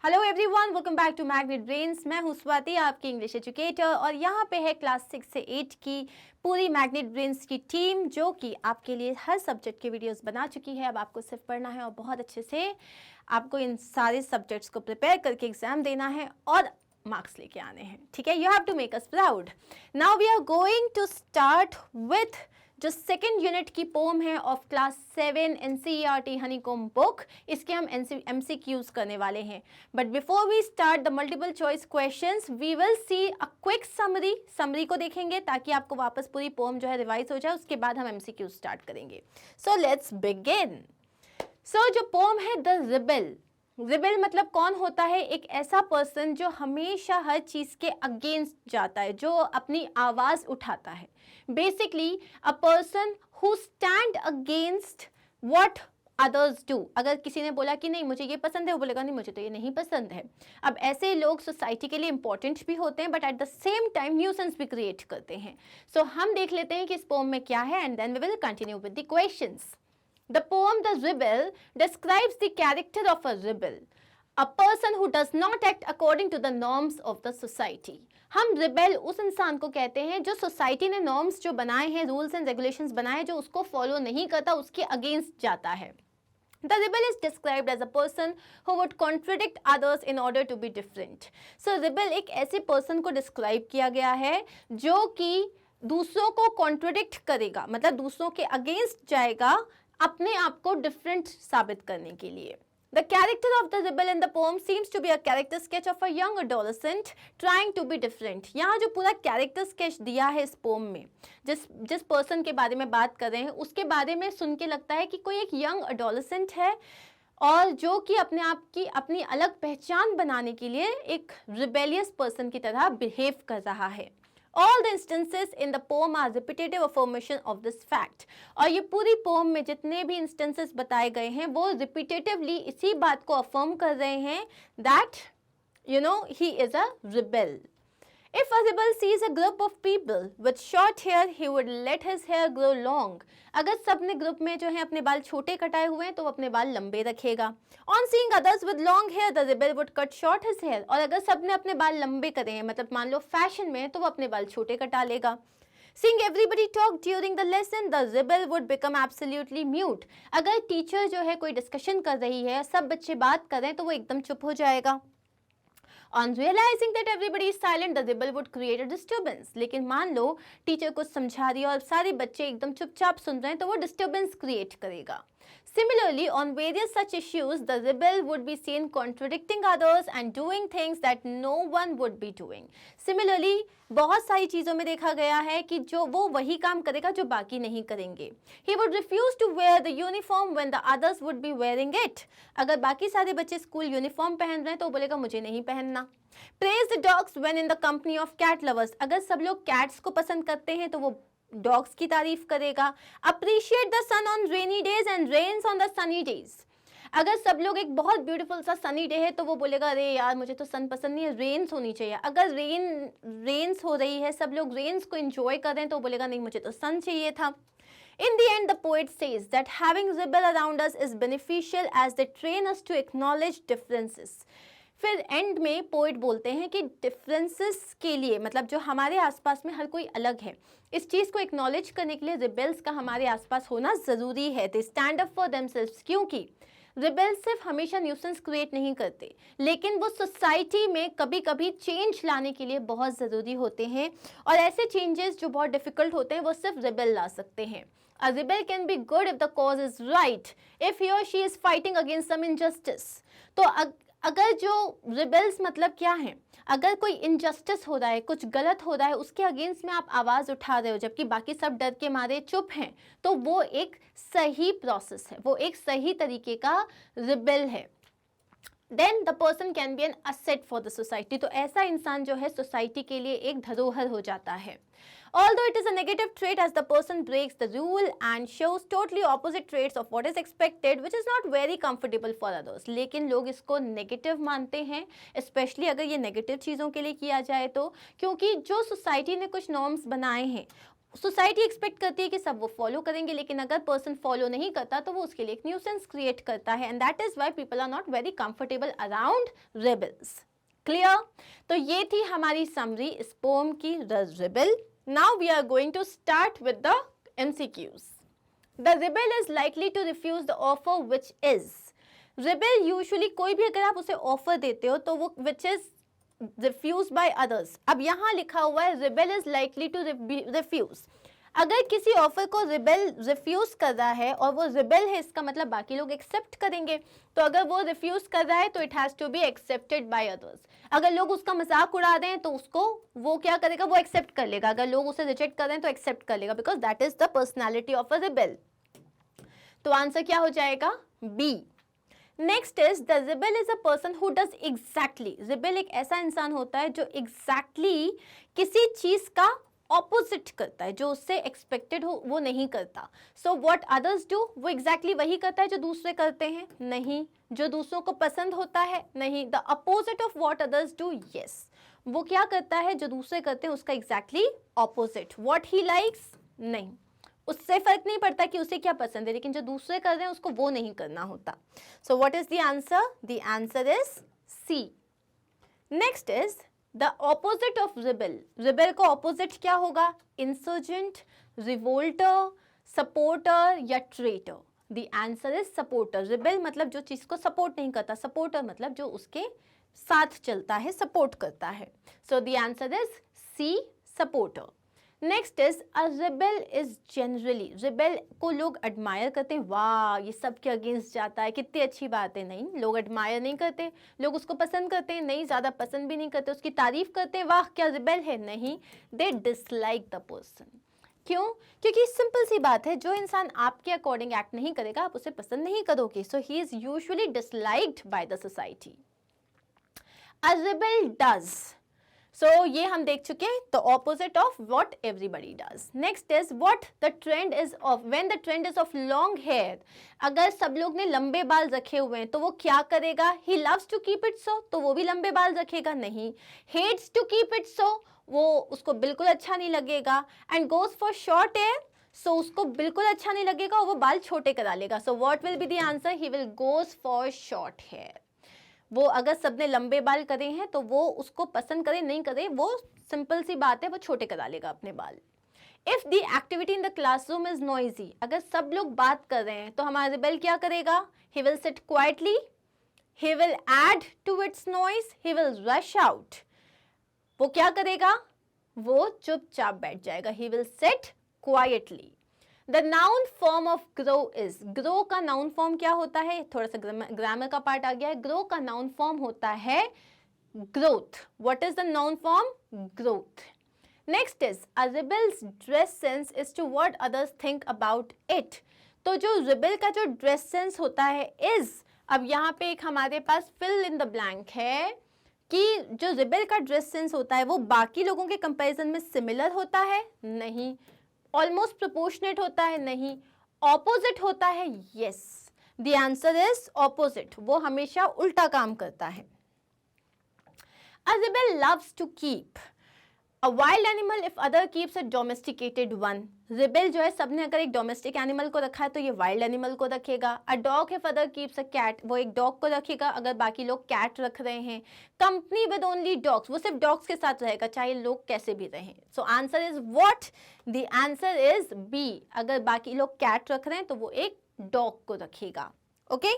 Hello everyone, welcome back to magnet brains. मैं हूं स्वाति, आपकी इंग्लिश एजुकेटर, और यहाँ पे है क्लास 6 से 8 की पूरी मैग्नेट ब्रेन्स की टीम, जो कि आपके लिए हर सब्जेक्ट के वीडियोस बना चुकी है। अब आपको सिर्फ पढ़ना है और बहुत अच्छे से आपको इन सारे सब्जेक्ट्स को प्रिपेयर करके एग्जाम देना है और मार्क्स लेके आने हैं। ठीक है, you have to make us proud. Now we are going to start with जो सेकेंड यूनिट की पोम है of class 7 NCERT honeycomb book. इसके हम MCQs करने वाले हैं, but before we start the multiple choice questions we will see a quick summary को देखेंगे ताकि आपको वापस पूरी पोम जो है रिवाइज हो जाए। उसके बाद हम MCQ स्टार्ट करेंगे। So let's begin. सो जो पोम है द रिबेल मतलब कौन होता है? एक ऐसा पर्सन जो हमेशा हर चीज के अगेंस्ट जाता है, जो अपनी आवाज उठाता है। Basically a person who stand against what others do. अगर किसी ने बोला कि नहीं मुझे ये पसंद है, वो बोलेगा नहीं मुझे तो ये नहीं पसंद है। अब ऐसे लोग सोसाइटी के लिए इंपॉर्टेंट भी होते हैं, but at the same time nuisance भी क्रिएट करते हैं। सो हम देख लेते हैं कि इस पोम में क्या है, and then we will continue with the questions. The poem The Rebel describes the character of a rebel, a person who does not act according to the norms of the society. हम rebel उस इंसान को कहते हैं जो society ने norms जो बनाए हैं, रूल्स एंड रेगुलेशंस बनाए, जो उसको फॉलो नहीं करता, उसके अगेंस्ट जाता है। The rebel is described as a person who would contradict others in order to be different. So rebel एक ऐसे पर्सन को डिस्क्राइब किया गया है जो कि दूसरों को कॉन्ट्रोडिक्ट करेगा, मतलब दूसरों के अगेंस्ट जाएगा अपने आप को डिफरेंट साबित करने के लिए। The character of the rebel in the poem seems to be a character sketch of a young adolescent trying to be different. यहाँ जो पूरा कैरेक्टर स्केच दिया है इस पोम में, जिस पर्सन के बारे में बात कर रहे हैं, उसके बारे में सुन के लगता है कि कोई एक यंग एडोलेसेंट है और जो कि अपने आप की अपनी अलग पहचान बनाने के लिए एक रिबेलियस पर्सन की तरह बिहेव कर रहा है। All the instances in the poem are repetitive affirmation of this fact. और ये पूरी पोम में जितने भी इंस्टेंसेस बताए गए हैं वो रिपीटेटिवली इसी बात को अफर्म कर रहे हैं that he is a rebel. If a rebel sees a group of people with short hair, he would let his hair grow long. अगर सबने ग्रुप में जो है अपने बाल छोटे कटाए हुए हैं तो वो अपने बाल लंबे रखेगा। On seeing others with long hair, the rebel would cut short his hair. और अगर सबने अपने बाल लंबे करे हैं, मतलब मान लो फैशन में, तो वो अपने बाल छोटे कटा लेगा। Seeing everybody talk during the lesson, the rebel would become absolutely mute. अगर टीचर जो है कोई डिस्कशन कर रही है, सब बच्चे बात कर रहे हैं, तो वो एकदम चुप हो जाएगा। On realizing that everybody is silent, the rebel would create a disturbance. लेकिन मान लो टीचर कुछ समझा रही है और सारे बच्चे एकदम चुपचाप सुन रहे हैं, तो वो डिस्टर्बेंस क्रिएट करेगा। Similarly, on various such issues, the rebel would be seen contradicting others and doing things that no one would be doing. Similarly, बहुत सारी चीज़ों में देखा गया है कि जो वो वही काम करेगा जो बाकी नहीं करेंगे। He would refuse to wear the uniform when the others would be wearing it. अगर बाकी सारे बच्चे स्कूल यूनिफॉर्म पहन रहे हैं तो वो बोलेगा मुझे नहीं पहनना। Praise the dogs when in the company of cat lovers. अगर सब लोग कैट्स को पसंद करते हैं तो वो डॉग्स की तारीफ करेगा। Appreciate the sun on rainy days and rains on the sunny days. अगर सब लोग एक बहुत ब्यूटीफुल सा सनी डे है तो वो बोलेगा अरे यार मुझे तो सन पसंद नहीं है, रेन्स होनी चाहिए। अगर रेन्स हो रही है, सब लोग रेन्स को एंजॉय कर रहे हैं, तो बोलेगा नहीं मुझे तो सन चाहिए था। In the end, the poet says that having rebel around us is beneficial as they train us to acknowledge differences. फिर एंड में पोइट बोलते हैं कि डिफरेंसेस के लिए, मतलब जो हमारे आसपास में हर कोई अलग है, इस चीज़ को एक्नॉलेज करने के लिए रिबेल्स का हमारे आसपास होना ज़रूरी है। They stand up for themselves, क्योंकि रिबेल्स सिर्फ हमेशा न्यूसेंस क्रिएट नहीं करते, लेकिन वो सोसाइटी में कभी कभी चेंज लाने के लिए बहुत ज़रूरी होते हैं, और ऐसे चेंजेस जो बहुत डिफिकल्ट होते हैं वो सिर्फ रिबेल ला सकते हैं। A rebel can be good if the cause is right, if he or she is fighting against some injustice. तो अगर जो रिबेल्स मतलब क्या है, अगर कोई इनजस्टिस हो रहा है, कुछ गलत हो रहा है, उसके अगेंस्ट में आप आवाज़ उठा रहे हो जबकि बाकी सब डर के मारे चुप हैं, तो वो एक सही प्रोसेस है, वो एक सही तरीके का रिबेल है। Then the person can be an asset for the society. तो ऐसा इंसान जो है सोसाइटी के लिए एक धरोहर हो जाता है। Although it is a negative trait as the person breaks the rule and shows totally opposite traits of what is expected, which is not very comfortable for others. लेकिन लोग इसको नेगेटिव मानते हैं, स्पेशली अगर ये नेगेटिव चीज़ों के लिए किया जाए तो, क्योंकि जो सोसाइटी ने कुछ नॉर्म्स बनाए हैं सोसाइटी एक्सपेक्ट करती है कि सब वो फॉलो करेंगे, लेकिन अगर पर्सन फॉलो नहीं करता तो वो उसके लिए एक न्यूसेंस क्रिएट करता है, and that is why people are not very comfortable around rebels. Clear? तो ये थी हमारी समरी इस पोम की, the rebel. Now we are going to start with the MCQs. The rebel is likely to refuse the offer which is. Rebel usually कोई भी अगर आप उसे ऑफर देते हो तो वो which is refused by others. अब यहाँ लिखा हुआ है rebel is likely to refuse. अगर किसी ऑफर को रिबेल रिफ्यूज कर रहा है और वो रिबेल है, इसका मतलब बाकी लोग एक्सेप्ट करेंगे। तो अगर वो रिफ्यूज कर रहा है तो it has to be accepted by others. अगर लोग उसका मजाक उड़ा दें तो उसको वो क्या करेगा, वो एक्सेप्ट कर लेगा। अगर लोग उसे रिजेक्ट कर रहे हैं तो एक्सेप्ट कर लेगा, because that is the personality of a rebel. तो आंसर क्या हो जाएगा? B. Next is the rebel is a person who does exactly. Rebel एक ऐसा इंसान होता है जो एग्जैक्टली किसी चीज का ऑपोजिट करता है, जो उससे एक्सपेक्टेड हो वो नहीं करता। सो व्हाट अदर्स डू, वो एग्जैक्टली वही करता है जो दूसरे करते हैं? नहीं। जो दूसरों को पसंद होता है? नहीं। The opposite of what others do, yes. वो क्या करता है जो दूसरे करते हैं उसका exactly opposite. What he likes, नहीं, उससे फर्क नहीं पड़ता कि उसे क्या पसंद है, लेकिन जो दूसरे कर रहे हैं उसको वो नहीं करना होता। So what is the answer? The answer is C. Next is the opposite of rebel. Rebel का ऑपोजिट क्या होगा? इंसर्जेंट, रिवोल्टर, सपोर्टर या traitor. The answer is supporter. Rebel मतलब जो चीज को सपोर्ट नहीं करता, सपोर्टर मतलब जो उसके साथ चलता है, सपोर्ट करता है। So the answer is C, supporter. Next is a rebel is generally. Rebel को लोग एडमायर करते हैं, वाह ये सब के अगेंस्ट जाता है, कितनी अच्छी बात है। नहीं, लोग एडमायर नहीं करते। लोग उसको पसंद करते हैं? नहीं, ज़्यादा पसंद भी नहीं करते। उसकी तारीफ करते हैं, वाह क्या रिबेल है? नहीं, दे डिसलाइक द पर्सन। क्यों? क्योंकि सिंपल सी बात है, जो इंसान आपके अकॉर्डिंग एक्ट नहीं करेगा आप उसे पसंद नहीं करोगे। So he is usually disliked by the society. A rebel does, so ये हम देख चुके हैं, the opposite of what everybody does. Next is what the trend is of, when the trend is of long hair. अगर सब लोग ने लंबे बाल रखे हुए हैं तो वो क्या करेगा? He loves to keep it so, तो वो भी लंबे बाल रखेगा? नहीं। Hates to keep it so, वो उसको बिल्कुल अच्छा नहीं लगेगा। And goes for short hair, so उसको बिल्कुल अच्छा नहीं लगेगा और वो बाल छोटे करा लेगा। So what will be the answer? He will goes for short hair. वो अगर सबने लंबे बाल करे हैं तो वो उसको पसंद करे नहीं करे, वो सिंपल सी बात है, वो छोटे करा लेगा अपने बाल। If the activity in the classroom is noisy, अगर सब लोग बात कर रहे हैं तो हमारा रिबेल क्या करेगा? He will sit quietly, he will add to its noise, he will rush out. वो क्या करेगा? वो चुपचाप बैठ जाएगा। He will sit quietly. The noun form of grow is, grow का नाउन फॉर्म क्या होता है? थोड़ा सा ग्रामर का पार्ट आ गया है। ग्रो का नाउन फॉर्म होता है growth. What is the noun form? Growth. Next is a rebel's dress sense is to what others think about it. तो जो रिबेल का जो ड्रेस सेंस होता है इज, अब यहाँ पे एक हमारे पास फिल इन द ब्लैंक है कि जो रिबेल का ड्रेस सेंस होता है वो बाकी लोगों के कंपैरिजन में सिमिलर होता है? नहीं। ऑलमोस्ट प्रोपोर्शनेट होता है? नहीं। ऑपोजिट होता है? Yes. The answer is opposite. वो हमेशा उल्टा काम करता है। A rebel loves to keep a wild animal if other keeps a domesticated one. Rebel जो है, सबने अगर एक डोमेस्टिक एनिमल को रखा है तो ये वाइल्ड एनिमल को रखेगा। A dog if other keeps a cat, वो एक डॉग को रखेगा अगर बाकी लोग कैट रख रहे हैं। कंपनी विद ओनली डॉग्स, वो सिर्फ डॉग्स के साथ रहेगा चाहे लोग कैसे भी रहें। So answer is what? The answer is B. अगर बाकी लोग कैट रख रहे हैं तो वो एक डॉग को रखेगा। Okay.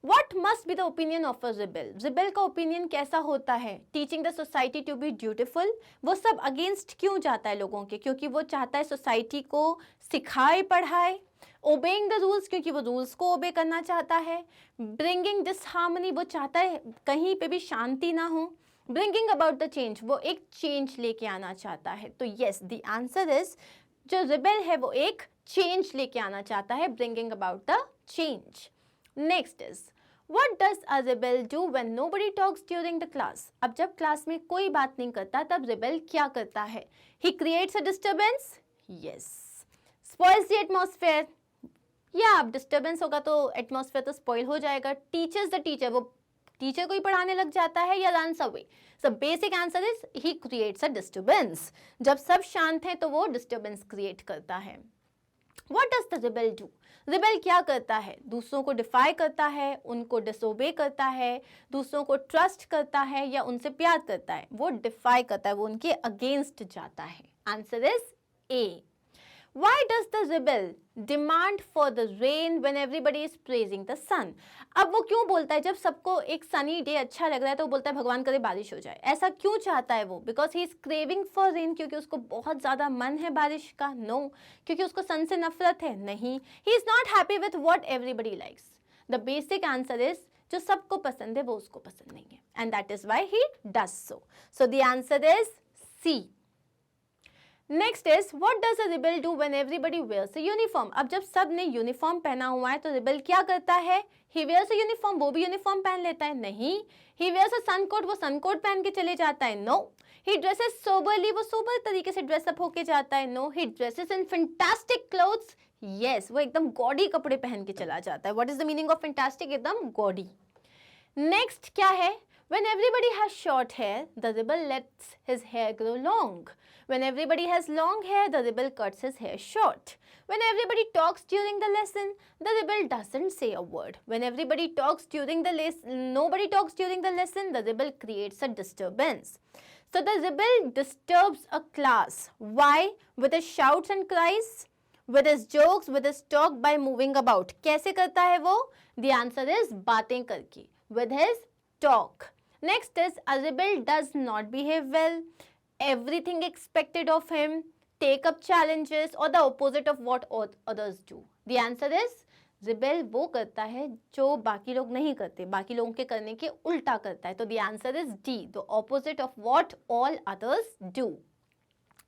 What must be the opinion of a rebel? Rebel का ओपिनियन कैसा होता है? Teaching the society to be dutiful. वो सब अगेंस्ट क्यों जाता है लोगों के? क्योंकि वो चाहता है सोसाइटी को सिखाए पढ़ाए। ओबेइंग द रूल्स, क्योंकि वो रूल्स को ओबे करना चाहता है। ब्रिंगिंग डिसहार्मनी, वो चाहता है कहीं पे भी शांति ना हो। ब्रिंगिंग अबाउट द चेंज, वो एक चेंज लेके आना चाहता है। तो यस, द आंसर इज जो रिबेल है वो एक चेंज लेके आना चाहता है, bringing about the change. Next is What does a rebel do when nobody talks during the class? अब जब क्लास में कोई बात नहीं करता तब रिबेल क्या करता है? He creates a disturbance? Yes. Spoils the atmosphere? या अब डिस्टर्बेंस होगा तो एटमॉस्फेयर तो स्पॉइल हो जाएगा। टीचर्स द टीचर, वो टीचर को ही पढ़ाने लग जाता है या runs away? So basic answer is he creates a disturbance. जब सब शांत हैं तो वो डिस्टर्बेंस क्रिएट करता है। What does the rebel do? Rebel क्या करता है? दूसरों को डिफाई करता है, उनको डिसोबे करता है, दूसरों को ट्रस्ट करता है या उनसे प्यार करता है? वो डिफाई करता है, वो उनके अगेंस्ट जाता है। Answer is a. Why does the rebel demand for the rain when everybody is praising the sun? अब वो क्यों बोलता है, जब सबको एक सनी डे अच्छा लग रहा है तो वो बोलता है भगवान करे बारिश हो जाए? ऐसा क्यों चाहता है वो? Because he is craving for rain, क्योंकि उसको बहुत ज़्यादा मन है बारिश का? नो। क्योंकि उसको सन से नफरत है? नहीं। He is not happy with what everybody likes. The basic answer is जो सबको पसंद है वो उसको पसंद नहीं है, and that is why he does so. So the answer is C. Next is what does a rebel do when everybody wears a uniform? अब जब सब ने यूनिफॉर्म पहना हुआ है तो रिबेल क्या करता है? ही वेयर्स अ यूनिफॉर्म, वो भी यूनिफॉर्म पहन लेता है? नहीं। ही वेयर्स अ सनकोट, वो सनकोट पहन के चले जाता है? नो। ही ड्रेसेस सोबरली, वो सोबर तरीके से ड्रेसअप होके जाता है? नो। ही ड्रेसेस इन फैंटास्टिक क्लोथ्स, यस, वो एकदम गॉडी कपड़े पहन के चला जाता है। What is the meaning of fantastic? एकदम गॉडी। नेक्स्ट क्या है? When everybody has short hair, the rebel lets his hair grow long. When everybody has long hair, the rebel cuts his hair short. When everybody talks during the lesson, the rebel doesn't say a word. When everybody talks during the lesson, nobody talks during the lesson, the rebel creates a disturbance. So the rebel disturbs a class. Why? With his shouts and cries, with his jokes, with his talk, by moving about. कैसे करता है वो? The answer is बातें करके, with his talk. Next is a rebel does not behave well, everything expected of him, take up challenges, or the opposite of what others do. The answer is rebel वो करता है जो बाकी लोग नहीं करते, बाकी लोगों के करने के उल्टा करता है। तो the answer is D, the opposite of what all others do.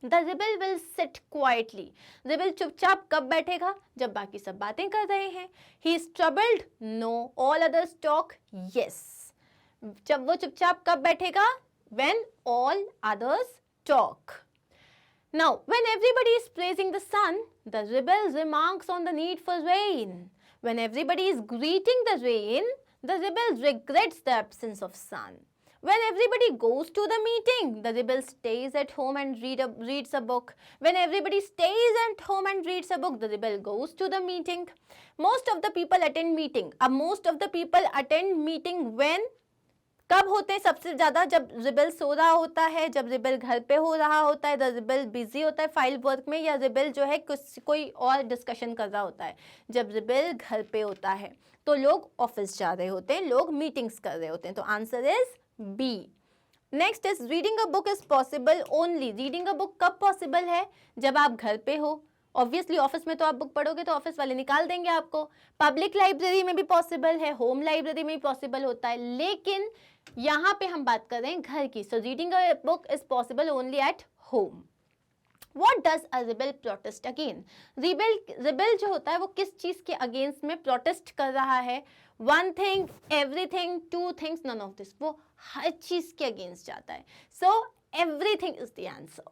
The rebel will sit quietly. rebel चुपचाप कब बैठेगा? जब बाकी सब बातें कर रहे हैं। He is troubled? No. All others talk? Yes. जब वो चुपचाप कब बैठेगा? When all others talk. Now, when everybody is praising the sun, the rebel remarks on the need for rain. When everybody is greeting the rain, the rebel regrets the absence of sun. When everybody goes to the meeting, the rebel stays at home and reads a book. When everybody stays at home and reads a book, the rebel goes to the meeting. Most of the people attend meeting. Most of the people attend meeting when? कब होते हैं सबसे ज़्यादा? जब rebel सो रहा होता है, जब रिबेल घर पे हो रहा होता है, रिबेल बिजी होता है फाइल वर्क में, या रिबेल जो है कोई और डिस्कशन कर रहा होता है। जब रिबेल घर पे होता है तो लोग ऑफिस जा रहे होते हैं, लोग मीटिंग्स कर रहे होते हैं। तो answer is B. Next is reading a book is possible only. Reading a book कब पॉसिबल है? जब आप घर पे हो। ऑब्वियसली ऑफिस में तो आप बुक पढ़ोगे तो ऑफिस वाले निकाल देंगे आपको। पब्लिक लाइब्रेरी में भी पॉसिबल है, होम लाइब्रेरी में भी पॉसिबल होता है, लेकिन यहाँ पे हम बात कर रहे हैं घर की। So reading a book is possible only at home. What does a rebel protest again? Rebel जो होता है वो किस चीज के अगेंस्ट में प्रोटेस्ट कर रहा है? One thing, everything, two things, none of this. वो हर चीज के अगेंस्ट जाता है। So everything is the answer.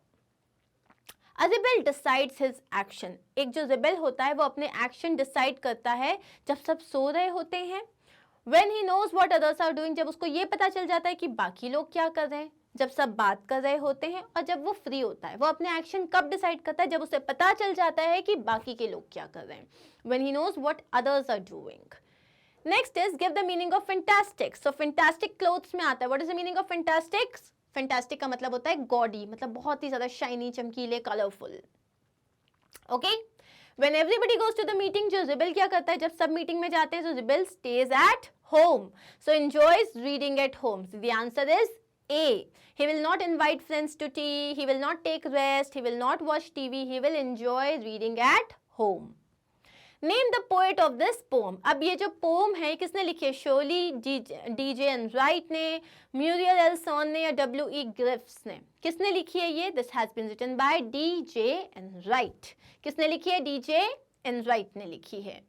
A rebel decides his action. एक जो रिबेल होता है वो अपने एक्शन डिसाइड करता है जब सब सो रहे होते हैं। When he knows what others are doing, जब उसको ये पता चल जाता है कि बाकी लोग क्या कर रहे हैं, जब सब बात कर रहे होते हैं, और जब वो फ्री होता है। वो अपने एक्शन कब डिसाइड करता है? जब उसे पता चल जाता है कि बाकी के लोग क्या कर रहे हैं। When he knows what others are doing. Next is give the meaning of fantastic. So fantastic clothes में आता है। What is the meaning of fantastic? Fantastic का मतलब होता है गॉडी, मतलब बहुत ही ज्यादा शाइनी, चमकीले, colourful. Okay. When everybody goes to the meeting, जो रिबेल क्या करता है? जब सब मीटिंग में जाते हैं तो rebel stays at home. So enjoys reading at home. So the answer is A. He will not invite friends to tea. He will not take rest. He will not watch TV. He will enjoy reading at home. Name the poet of this poem. अब ये जो poem है किसने लिखी है? Shelley D J Enright ने, Muriel Elson ने, या डब्ल्यू.ई. ग्रिफ्स ने? किसने लिखी है ये? This has been written by D J Enright. किसने लिखी है? डीजे एन राइट ने लिखी है।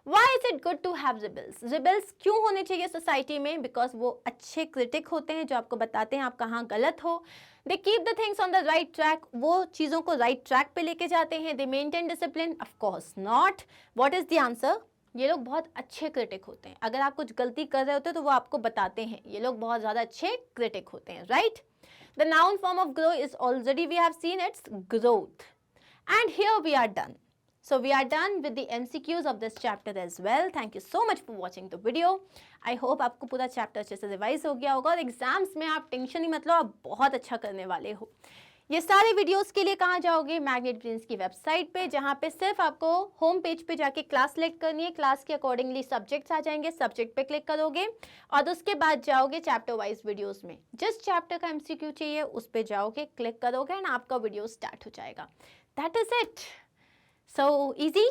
Why is it good to have rebels? Rebels क्यों होने चाहिए सोसाइटी में? बिकॉज वो अच्छे क्रिटिक होते हैं जो आपको बताते हैं आप कहाँ गलत हो। They keep the things on the right track. वो चीज़ों को right track पे लेके जाते हैं। They maintain discipline? Of course not. What is the answer? ये लोग बहुत अच्छे क्रिटिक होते हैं। अगर आप कुछ गलती कर रहे होते हो तो वो आपको बताते हैं। ये लोग बहुत ज़्यादा अच्छे क्रिटिक होते हैं, right? The noun form of grow is already we have seen its growth. And here we are done. So we are done with the MCQs of this chapter as well. Thank you so much for watching the video. I hope आपको पूरा chapter अच्छे से revise हो गया होगा और exams में आप टेंशन ही मत लो, आप बहुत अच्छा करने वाले हो। ये सारे वीडियोस के लिए कहाँ जाओगे? मैग्नेट ब्रेन्स की वेबसाइट पे, जहाँ पे सिर्फ आपको होम पेज पे जाके क्लास सेलेक्ट करनी है। क्लास के अकॉर्डिंगली सब्जेक्ट्स आ जाएंगे, सब्जेक्ट पे क्लिक करोगे और उसके बाद जाओगे चैप्टर वाइज वीडियोस में। जिस चैप्टर का MCQ चाहिए उस पे जाओगे, क्लिक करोगे एंड आपका वीडियो स्टार्ट हो जाएगा। That is it. So easy.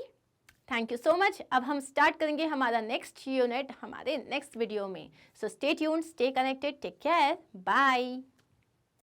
Thank you so much. अब हम स्टार्ट करेंगे हमारा नेक्स्ट यूनिट हमारे नेक्स्ट वीडियो में। So stay tuned, stay connected, take care, bye.